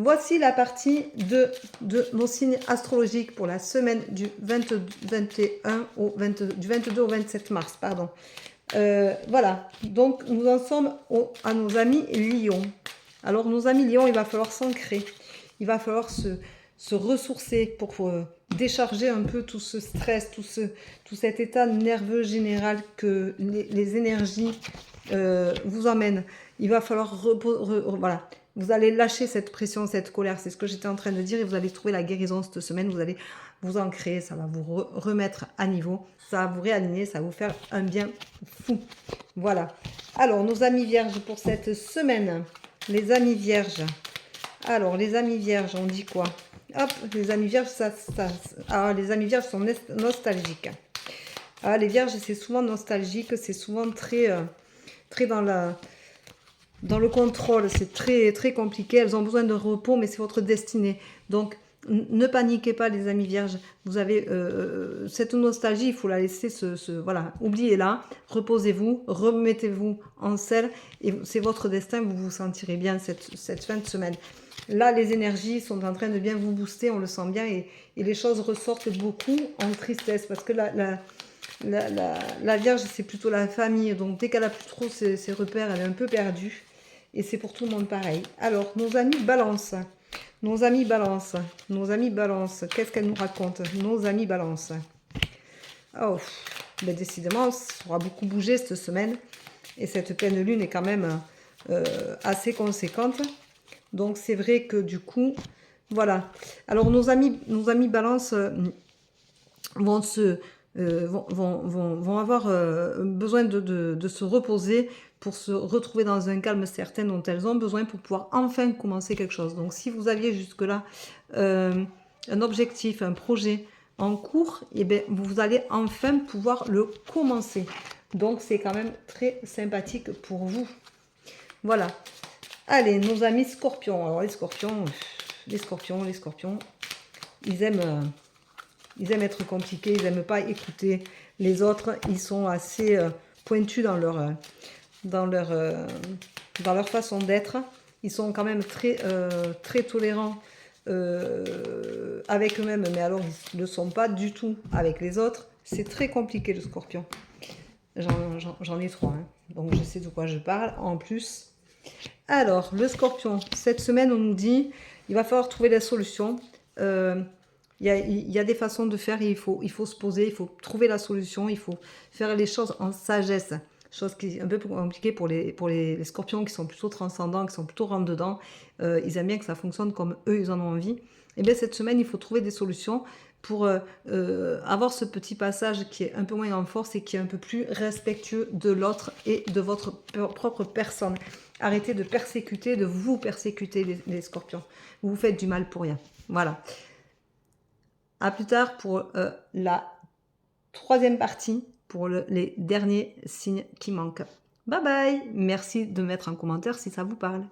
Voici la partie de nos signes astrologiques pour la semaine du 21 du 22 au 27 mars. Pardon. Voilà, donc nous en sommes à nos amis Lions. Alors nos amis Lions, il va falloir s'ancrer, il va falloir se ressourcer pour décharger un peu tout ce stress, tout cet état nerveux général que les énergies vous emmènent. Il va falloir voilà. Vous allez lâcher cette pression, cette colère, c'est ce que j'étais en train de dire, et vous allez trouver la guérison cette semaine, vous allez vous ancrer, ça va vous remettre à niveau, ça va vous réaligner, ça va vous faire un bien fou. Voilà. Alors, nos amis vierges pour cette semaine, les amis vierges. Alors, les amis vierges, on dit quoi? Hop, les amis vierges, les amis vierges sont nostalgiques. Ah, les vierges, c'est souvent nostalgique, c'est souvent très dans le contrôle, c'est très compliqué. Elles ont besoin de repos, mais c'est votre destinée. Donc, ne paniquez pas, les amis vierges. Vous avez cette nostalgie, il faut la laisser voilà, oubliez-la, reposez-vous, remettez-vous en selle, et c'est votre destin, vous vous sentirez bien cette fin de semaine. Là, les énergies sont en train de bien vous booster, on le sent bien, et les choses ressortent beaucoup en tristesse, parce que la Vierge, c'est plutôt la famille, donc dès qu'elle a plus trop ses repères, elle est un peu perdue. Et c'est pour tout le monde pareil. Alors, nos amis Balance. Nos amis Balance. Nos amis Balance. Qu'est-ce qu'elle nous raconte? Nos amis Balance. Oh, ben décidément, ça aura beaucoup bougé cette semaine. Et cette pleine lune est quand même assez conséquente. Donc, c'est vrai que du coup, voilà. Alors, nos amis Balance vont vont avoir besoin de se reposer pour se retrouver dans un calme certain dont elles ont besoin pour pouvoir enfin commencer quelque chose. Donc si vous aviez jusque-là un objectif, un projet en cours, et bien, vous allez enfin pouvoir le commencer. Donc c'est quand même très sympathique pour vous. Voilà. Allez, nos amis scorpions. Alors les scorpions, ils aiment être compliqués, ils n'aiment pas écouter les autres. Ils sont assez pointus dans leur façon d'être. Ils sont quand même très tolérants avec eux-mêmes, mais alors ils ne le sont pas du tout avec les autres. C'est très compliqué le scorpion. J'en ai trois, hein. Donc je sais de quoi je parle en plus. Alors, le scorpion, cette semaine, on nous dit il va falloir trouver la solution. Il y a des façons de faire, il faut se poser, il faut trouver la solution, il faut faire les choses en sagesse. Chose qui est un peu plus compliquée pour les scorpions qui sont plutôt transcendants, qui sont plutôt rentre-dedans. Ils aiment bien que ça fonctionne comme eux, ils en ont envie. Et bien cette semaine, il faut trouver des solutions pour avoir ce petit passage qui est un peu moins en force et qui est un peu plus respectueux de l'autre et de votre propre personne. Arrêtez de persécuter, de vous persécuter les scorpions. Vous vous faites du mal pour rien. Voilà. À plus tard pour la troisième partie, pour les derniers signes qui manquent. Bye bye. Merci de mettre un commentaire si ça vous parle.